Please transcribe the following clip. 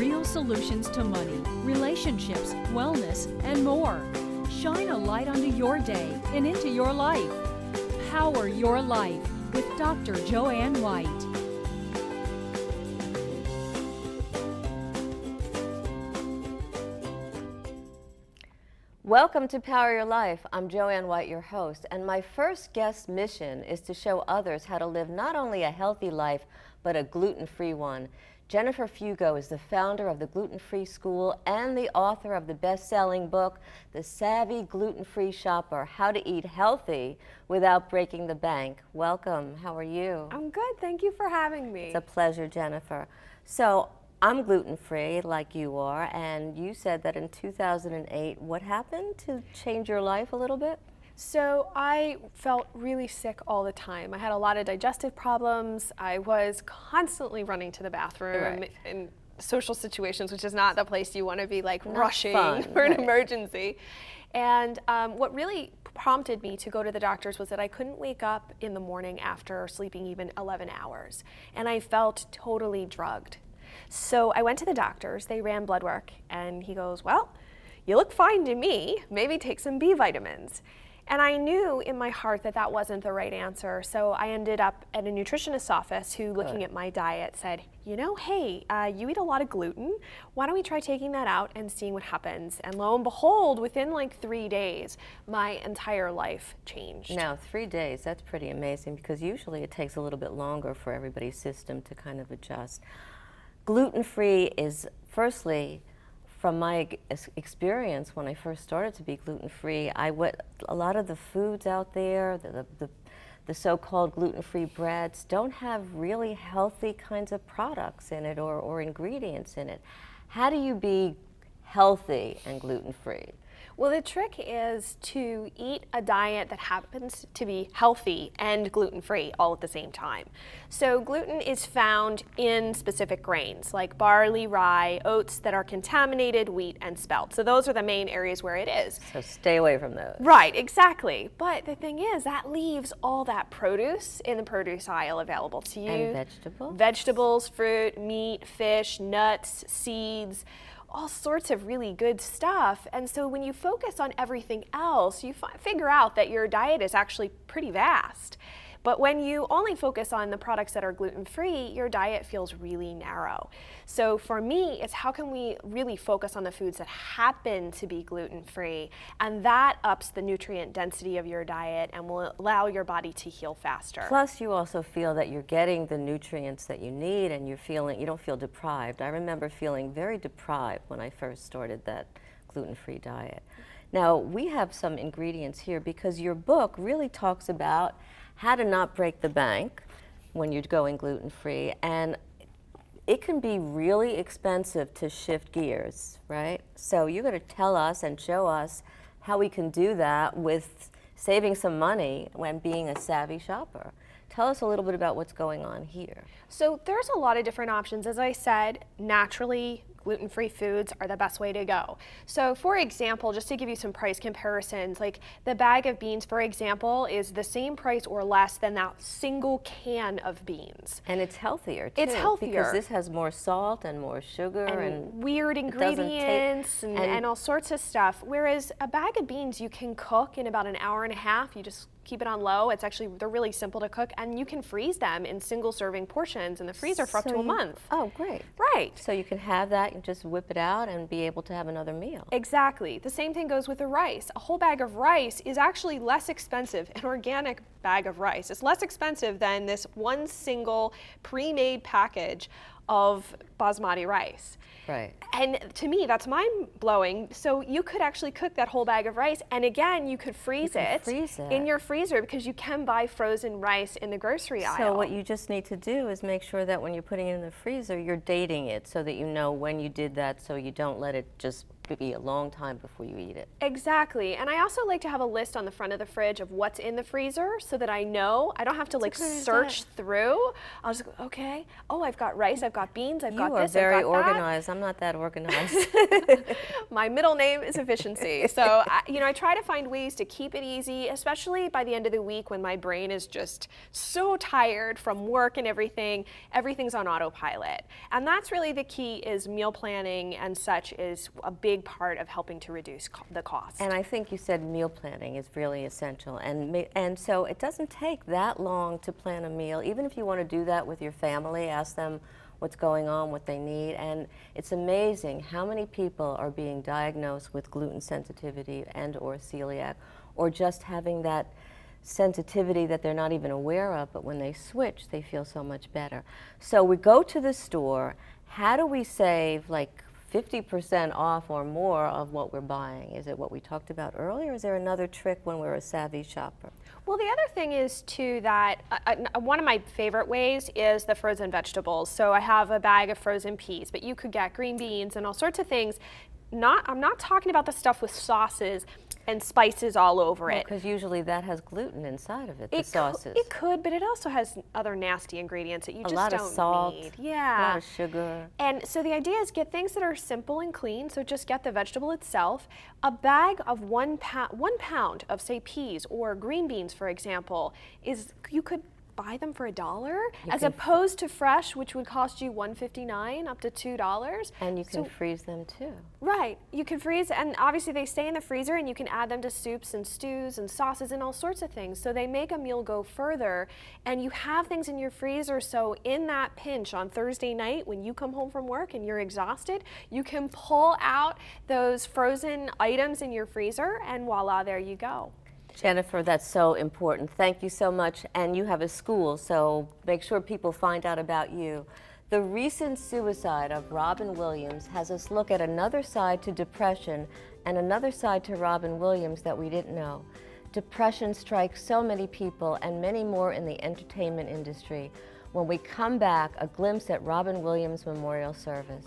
real solutions to money, relationships, wellness, and more. Shine a light onto your day and into your life. Power Your Life with Dr. Joanne White. Welcome to Power Your Life. I'm Joanne White, your host, and my first guest mission is to show others how to live not only a healthy life, but a gluten-free one. Jennifer Fugo is the founder of the Gluten-free School and the author of the best-selling book, The Savvy Gluten-Free Shopper, How to Eat Healthy Without Breaking the Bank. Welcome. How are you? I'm good. Thank you for having me. It's a pleasure, Jennifer. So, I'm gluten-free like you are, and you said that in 2008, what happened to change your life a little bit? So I felt really sick all the time. I had a lot of digestive problems. I was constantly running to the bathroom in social situations, which is not the place you want to be like rushing for an emergency. And what really prompted me to go to the doctors was that I couldn't wake up in the morning after sleeping even 11 hours. And I felt totally drugged. So I went to the doctors, they ran blood work, and he goes, well, you look fine to me, maybe take some B vitamins. And I knew in my heart that that wasn't the right answer, so I ended up at a nutritionist's office who, looking at my diet, said, you know, hey, you eat a lot of gluten, why don't we try taking that out and seeing what happens? And lo and behold, within like 3 days, my entire life changed. Now, 3 days, that's pretty amazing, because usually it takes a little bit longer for everybody's system to kind of adjust. Gluten-free is, firstly, from my experience when I first started to be gluten-free, a lot of the foods out there, the so-called gluten-free breads, don't have really healthy kinds of products in it or ingredients in it. How do you be healthy and gluten-free? Well, the trick is to eat a diet that happens to be healthy and gluten-free all at the same time. So gluten is found in specific grains like barley, rye, oats that are contaminated, wheat, and spelt. So those are the main areas where it is. So stay away from those. Right, exactly. But the thing is, that leaves all that produce in the produce aisle available to you. And vegetables? Vegetables, fruit, meat, fish, nuts, seeds, all sorts of really good stuff. And so when you focus on everything else, you figure out that your diet is actually pretty vast. But when you only focus on the products that are gluten-free, your diet feels really narrow. So for me, it's how can we really focus on the foods that happen to be gluten-free, and that ups the nutrient density of your diet and will allow your body to heal faster. Plus, you also feel that you're getting the nutrients that you need, and you don't feel deprived. I remember feeling very deprived when I first started that gluten-free diet. Now, we have some ingredients here because your book really talks about how to not break the bank when you're going gluten-free, and it can be really expensive to shift gears, right? So you're going to tell us and show us how we can do that with saving some money when being a savvy shopper. Tell us a little bit about what's going on here. So there's a lot of different options. As I said, naturally, gluten-free foods are the best way to go. So for example, just to give you some price comparisons, like the bag of beans, for example, is the same price or less than that single can of beans. And it's healthier too. It's healthier. Because this has more salt and more sugar and weird ingredients and all sorts of stuff. Whereas a bag of beans you can cook in about an hour and a half. You just keep it on low. They're really simple to cook, and you can freeze them in single serving portions in the freezer for up to a month. Oh, great. Right. So you can have that and just whip it out and be able to have another meal. Exactly. The same thing goes with the rice. A whole bag of rice is actually less expensive. An organic bag of rice is less expensive than this one single pre-made package of basmati rice. Right. And to me, that's mind-blowing. So you could actually cook that whole bag of rice, and again, you could freeze it in your freezer because you can buy frozen rice in the grocery aisle. So what you just need to do is make sure that when you're putting it in the freezer, you're dating it so that you know when you did that, so you don't let it just to be a long time before you eat it. Exactly. And I also like to have a list on the front of the fridge of what's in the freezer so that I know. I don't have to like search through. I'll just go, okay, oh, I've got rice, I've got beans, I've got this, You are very I've got organized. I'm not that organized. that. My middle name is efficiency. So, I try to find ways to keep it easy, especially by the end of the week when my brain is just so tired from work and everything. Everything's on autopilot. And that's really the key, is meal planning and such is a big part of helping to reduce the cost. And I think you said meal planning is really essential. And so it doesn't take that long to plan a meal. Even if you want to do that with your family, ask them what's going on, what they need. And it's amazing how many people are being diagnosed with gluten sensitivity and or celiac, or just having that sensitivity that they're not even aware of, but when they switch, they feel so much better. So we go to the store. How do we save like 50% off or more of what we're buying? Is it what we talked about earlier? Is there another trick when we're a savvy shopper? Well, the other thing is too that one of my favorite ways is the frozen vegetables. So I have a bag of frozen peas, but you could get green beans and all sorts of things. I'm not talking about the stuff with sauces and spices all over it. Because usually that has gluten inside of it, the sauces. It could, but it also has other nasty ingredients that you just don't need. A lot of salt, yeah. a lot of sugar. And so the idea is get things that are simple and clean, so just get the vegetable itself. A bag of 1 pound of, say, peas or green beans, for example, you could buy them for $1 as opposed to fresh, which would cost you $1.59 up to $2. And you can freeze them too. Right, you can freeze, and obviously they stay in the freezer, and you can add them to soups and stews and sauces and all sorts of things. So they make a meal go further, and you have things in your freezer. So in that pinch on Thursday night when you come home from work and you're exhausted, you can pull out those frozen items in your freezer, and voila, there you go. Jennifer, that's so important. Thank you so much. And you have a school, so make sure people find out about you. The recent suicide of Robin Williams has us look at another side to depression and another side to Robin Williams that we didn't know. Depression strikes so many people and many more in the entertainment industry. When we come back, a glimpse at Robin Williams' memorial service.